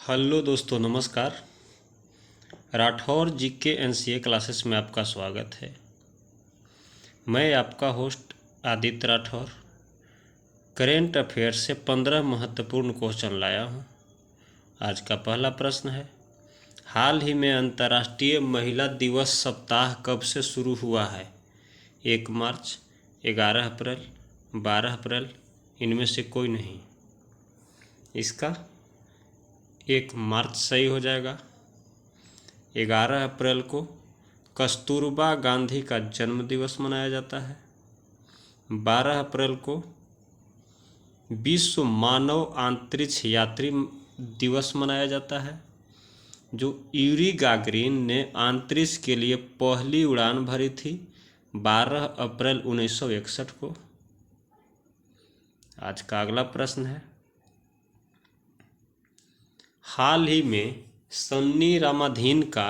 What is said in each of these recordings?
Hello दोस्तों, नमस्कार। Rathore GK NCA classes में आपका स्वागत है। मैं आपका host Aditya Rathore current affairs से 15 महत्वपूर्ण क्वेश्चन लाया हूं। आज का पहला प्रश्न है, हाल ही में अंतर्राष्ट्रीय महिला दिवस सप्ताह कब से शुरू हुआ है? 1 मार्च, 11 अप्रैल, 12 अप्रैल, इनमें से कोई नहीं। इसका 1 मार्च सही हो जाएगा। 11 अप्रैल को कस्तूरबा गांधी का जन्म दिवस मनाया जाता है। 12 अप्रैल को विश्व मानव अंतरिक्ष यात्री दिवस मनाया जाता है, जो यूरी गागरिन ने अंतरिक्ष के लिए पहली उड़ान भरी थी 12 अप्रैल 1961 को। आज का अगला प्रश्न है, हाल ही में सन्नी रामाधीन का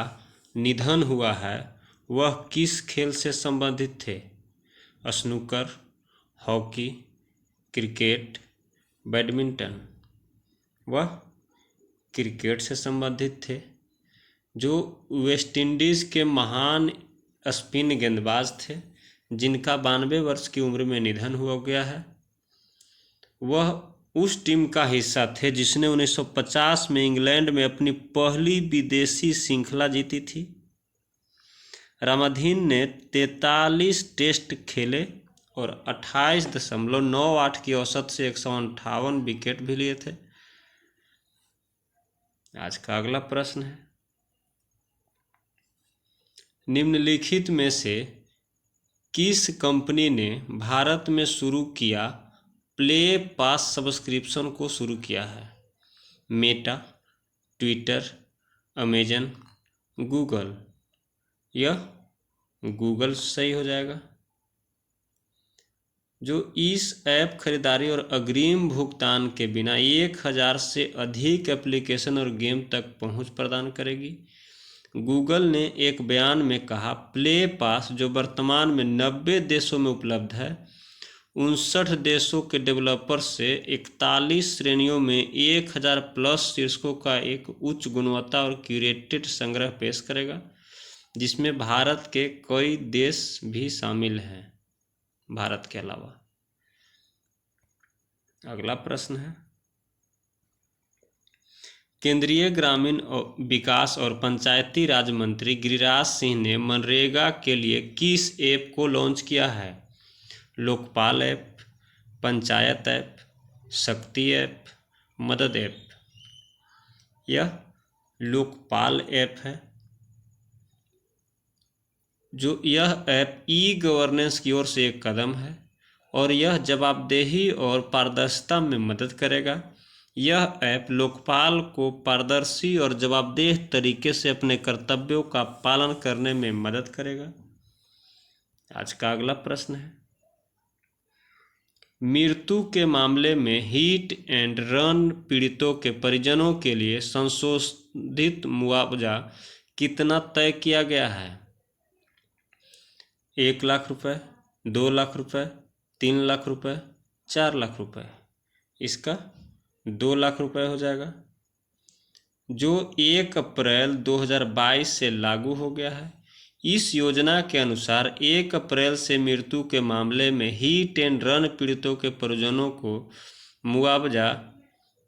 निधन हुआ है, वह किस खेल से संबंधित थे? Snooker, hockey, cricket, badminton. वह क्रिकेट से संबंधित थे। जो वेस्टइंडीज़ के महान स्पिन गेंदबाज थे, जिनका 92 वर्ष की उम्र में निधन हो गया है, वह उस टीम का हिस्सा थे जिसने 1950 में इंग्लैंड में अपनी पहली विदेशी श्रृंखला जीती थी। रामाधीन ने 43 टेस्ट खेले और 28.98 की औसत से 158 विकेट भी लिए थे। आज का अगला प्रश्न है, निम्नलिखित में से किस कंपनी ने भारत में शुरू किया प्ले पास सब्सक्रिप्शन को शुरू किया है? Meta, Twitter, Amazon, Google. यह गूगल सही हो जाएगा। जो इस ऐप खरीदारी और अग्रिम भुगतान के बिना 1000 से अधिक एप्लीकेशन और गेम तक पहुंच प्रदान करेगी। गूगल ने एक बयान में कहा, प्ले पास जो वर्तमान में 90 देशों में उपलब्ध है, 59 देशों के डेवलपर्स से 41 श्रेणियों में 1000 प्लस शीर्षकों का एक उच्च गुणवत्ता और क्यूरेटेड संग्रह पेश करेगा, जिसमें भारत के कई देश भी शामिल हैं, भारत के अलावा। अगला प्रश्न है, केंद्रीय ग्रामीण विकास और पंचायती राज मंत्री गिरिराज सिंह ने मनरेगा के लिए किस ऐप को लॉन्च किया है? लोकपाल ऐप, पंचायत ऐप, शक्ति ऐप, मदद ऐप। यह लोकपाल ऐप है। जो यह ऐप ई गवर्नेंस की ओर से एक कदम है और यह जवाबदेही और पारदर्शिता में मदद करेगा। यह ऐप लोकपाल को पारदर्शी और जवाबदेह तरीके से अपने कर्तव्यों का पालन करने में मदद करेगा। आज का अगला प्रश्न है, मृत्यु के मामले में हिट एंड रन पीड़ितों के परिजनों के लिए संशोधित मुआवजा कितना तय किया गया है? 1 लाख रुपए, 2 लाख रुपए, 3 लाख रुपए, 4 लाख रुपए। इसका 2 लाख रुपए हो जाएगा। जो 1 अप्रैल 2022 से लागू हो गया है। इस योजना के अनुसार 1 अप्रैल से मृत्यु के मामले में हिट एंड रन पीड़ितों के परिजनों को मुआवजा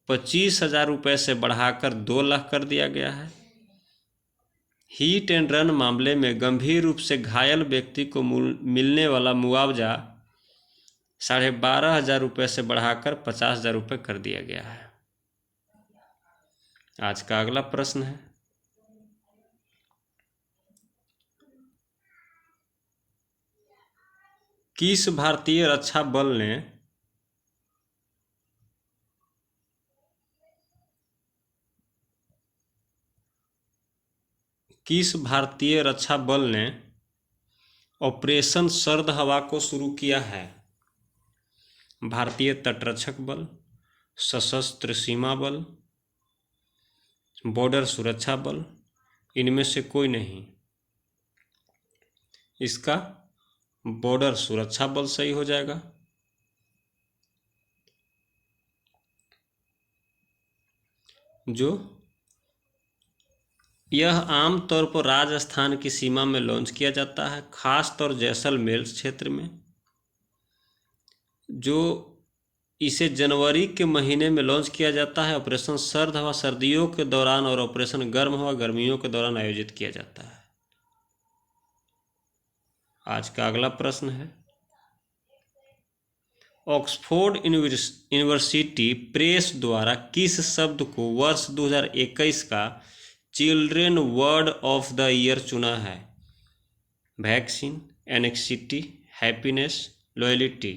25,000 रुपये से बढ़ाकर 2 लाख कर दिया गया है। हिट एंड रन मामले में गंभीर रूप से घायल व्यक्ति को मिलने वाला मुआवजा 12,500 रुपये से बढ़ाकर 50,000 रुपये कर दिया गया है। आज का अगला प्रश्न है, किस भारतीय रक्षा बल ने ऑपरेशन सर्द हवा को शुरू किया है? भारतीय तटरक्षक बल, सशस्त्र सीमा बल, बॉर्डर सुरक्षा बल, इनमें से कोई नहीं। इसका बॉर्डर सुरक्षा बल सही हो जाएगा। जो यह आमतौर पर राजस्थान की सीमा में लॉन्च किया जाता है, खासतौर जैसलमेर क्षेत्र में। जो इसे जनवरी के महीने में लॉन्च किया जाता है। ऑपरेशन सर्द हवा सर्दियों के दौरान और ऑपरेशन गर्म हवा गर्मियों के दौरान आयोजित किया जाता है। आज का अगला प्रश्न है, ऑक्सफोर्ड यूनिवर्सिटी प्रेस द्वारा किस शब्द को वर्ष 2021 का children word of the year चुना है? Vaccine, anxiety, happiness, loyalty.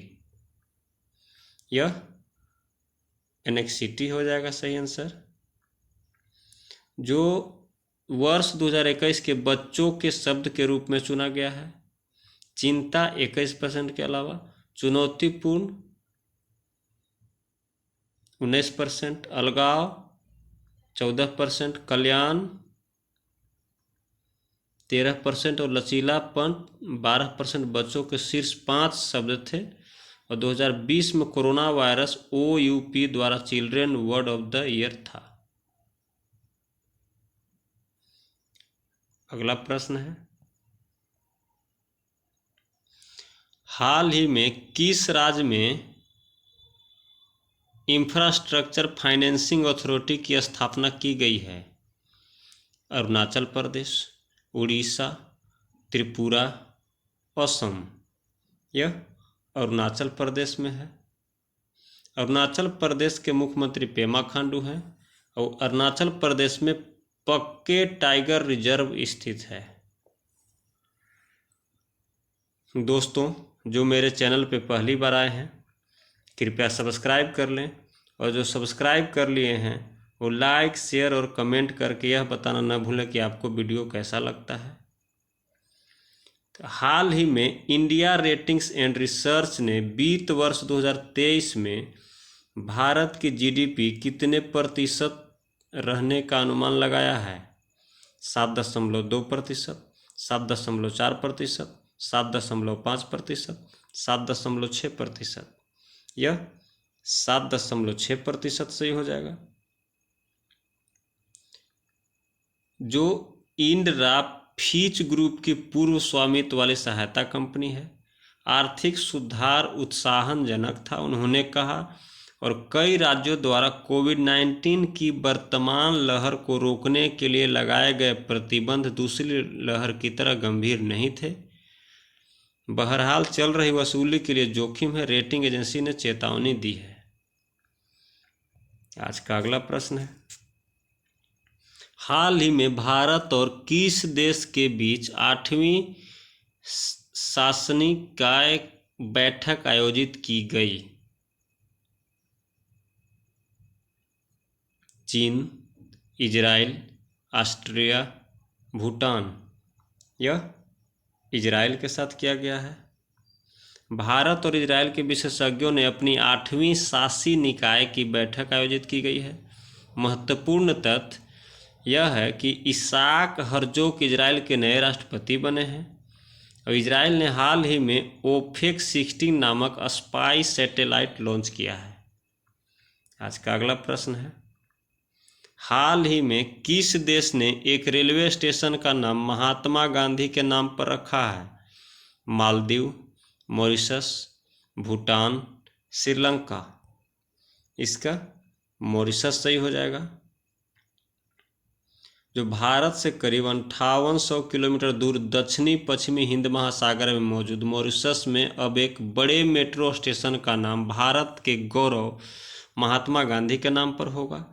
यह एनेक्सिटी हो जाएगा सही आंसर। जो वर्ष 2021 के बच्चों के शब्द के रूप में चुना गया है। चिंता 21% के अलावा, चुनौतीपूर्ण 19%, अलगाव 14%, कल्याण 13% और लचीलापन 12% बच्चों के शीर्ष 5 शब्द थे। और 2020 में कोरोना वायरस OUP द्वारा children word of the year था। अगला प्रश्न है, हाल ही में किस राज्य में इंफ्रास्ट्रक्चर फाइनेंसिंग अथॉरिटी की स्थापना की गई है? अरुणाचल प्रदेश, उड़ीसा, त्रिपुरा, असम। यह अरुणाचल प्रदेश में है। अरुणाचल प्रदेश के मुख्यमंत्री पेमा खांडू हैं और अरुणाचल प्रदेश में पक्के टाइगर रिजर्व स्थित है। दोस्तों, जो मेरे चैनल पे पहली बार आए हैं कृपया सब्सक्राइब कर लें, और जो सब्सक्राइब कर लिए हैं वो लाइक, शेयर और कमेंट करके यह बताना न भूलें कि आपको वीडियो कैसा लगता है। तो हाल ही में इंडिया रेटिंग्स एंड रिसर्च ने वित्त वर्ष 2023 में भारत की GDP कितने प्रतिशत रहने का अनुमान लगाया है? 7.2%, 7.4%, 7.5%, 7.6%। यह 7.6% सही हो जाएगा। जो इंडरा फीच ग्रुप की पूर्व स्वामित्व वाली सहायता कंपनी है, आर्थिक सुधार उत्साहजनक था, उन्होंने कहा। और कई राज्यों द्वारा कोविड-19 की वर्तमान लहर को रोकने के लिए लगाए गए प्रतिबंध दूसरी लहर की तरह गंभीर नहीं थे। बहरहाल चल रही वसूली के लिए जोखिम है, रेटिंग एजेंसी ने चेतावनी दी है। आज का अगला प्रश्न है, हाल ही में भारत और किस देश के बीच 8वीं शासनिकाय बैठक आयोजित की गई? चीन, इजराइल, ऑस्ट्रिया, भूटान। यह इजराइल के साथ किया गया है। भारत और इजराइल के विशेषज्ञों ने अपनी 8वीं शासी निकाय की बैठक आयोजित की गई है। महत्वपूर्ण तथ्य यह है कि इसाक हर्जोग इजराइल के नए राष्ट्रपति बने हैं और इजराइल ने हाल ही में ओफेक 16 नामक स्पाई सैटेलाइट लॉन्च किया है। आज का अगला प्रश्न है, हाल ही में किस देश ने एक रेलवे स्टेशन का नाम महात्मा गांधी के नाम पर रखा है? मालदीव, मॉरिशस, भूटान, श्रीलंका। इसका मॉरिशस सही हो जाएगा। जो भारत से करीब 5800 किलोमीटर दूर दक्षिणी पश्चिमी हिंद महासागर में मौजूद मॉरिशस में अब एक बड़े मेट्रो स्टेशन का नाम भारत के गौरव महात्मा गांधी के नाम पर होगा।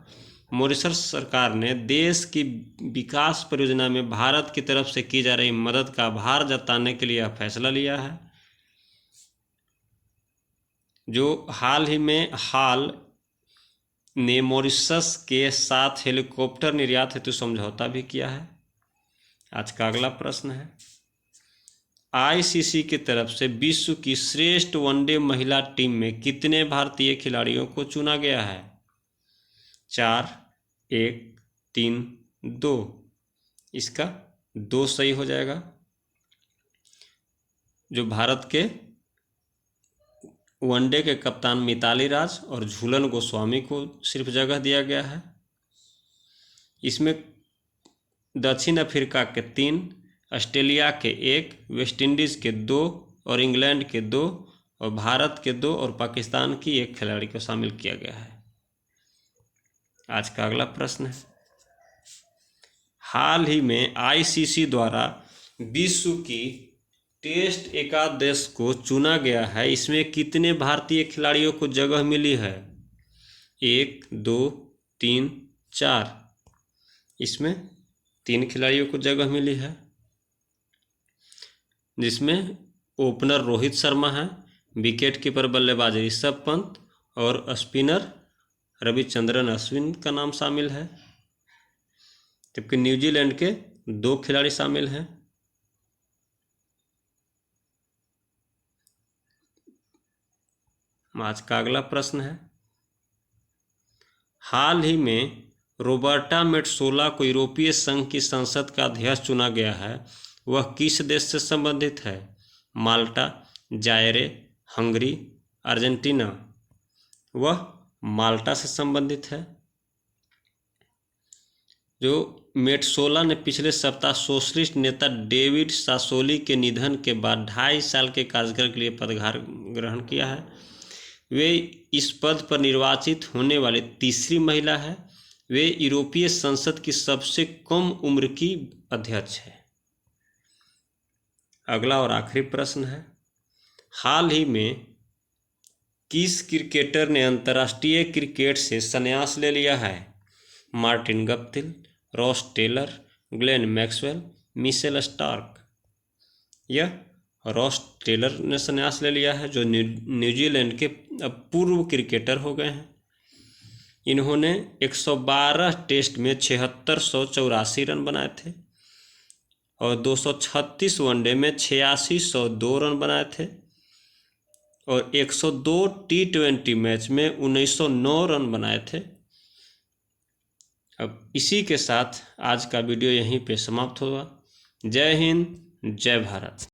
मॉरिशस सरकार ने देश की विकास परियोजना में भारत की तरफ से की जा रही मदद का आभार जताने के लिए यह फैसला लिया है। जो हाल ही में ने मॉरिशस के साथ हेलीकॉप्टर निर्यात हेतु समझौता भी किया है। आज का अगला प्रश्न है, ICC की तरफ से विश्व की श्रेष्ठ वनडे महिला टीम में कितने भारतीय खिलाड़ियों को चुना गया है? 4, 1, 3, 2। इसका 2 सही हो जाएगा। जो भारत के वनडे के कप्तान मिताली राज और झूलन गोस्वामी को सिर्फ जगह दिया गया है। इसमें दक्षिण अफ्रीका के 3, ऑस्ट्रेलिया के 1, वेस्ट इंडीज़ के 2 और इंग्लैंड के 2 और भारत के 2 और पाकिस्तान की 1 खिलाड़ी को शामिल किया गया है। आज का अगला प्रश्न है, हाल ही में आईसीसी द्वारा विश्व की टेस्ट एकादश को चुना गया है, इसमें कितने भारतीय खिलाड़ियों को जगह मिली है? 1, 2, 3, 4। इसमें 3 खिलाड़ियों को जगह मिली है, जिसमें ओपनर रोहित शर्मा है, विकेट कीपर बल्लेबाज ऋषभ पंत और स्पिनर रविचंद्रन अश्विन का नाम शामिल है। जबकि न्यूजीलैंड के 2 खिलाड़ी शामिल हैं। आज का अगला प्रश्न है, हाल ही में रोबर्टा मेट्सोला को यूरोपीय संघ की संसद का अध्यक्ष चुना गया है, वह किस देश से संबंधित है? माल्टा, जायरे, हंगरी, अर्जेंटीना। वह माल्टा से संबंधित है। जो मेट्सोला ने पिछले सप्ताह सोशलिस्ट नेता डेविड सासोली के निधन के बाद 2.5 साल के कार्यकाल के लिए पदभार ग्रहण किया है। वे इस पद पर निर्वाचित होने वाली तीसरी महिला है। वे यूरोपीय संसद की सबसे कम उम्र की अध्यक्ष है। अगला और आखिरी प्रश्न है, हाल ही में किस क्रिकेटर ने अंतर्राष्ट्रीय क्रिकेट से संन्यास ले लिया है? Martin Guptill, Ross Taylor, Glenn Maxwell, Mitchell Starc. यह रॉस टेलर ने संन्यास ले लिया है, जो न्यूजीलैंड के अब पूर्व क्रिकेटर हो गए हैं। इन्होंने 112 टेस्ट में 7684 रन बनाए थे और 236 वनडे में 8602 रन बनाए थे और 102 T20 मैच में 1909 रन बनाए थे। अब इसी के साथ आज का वीडियो यहीं पे समाप्त होगा। जय हिंद, जय भारत।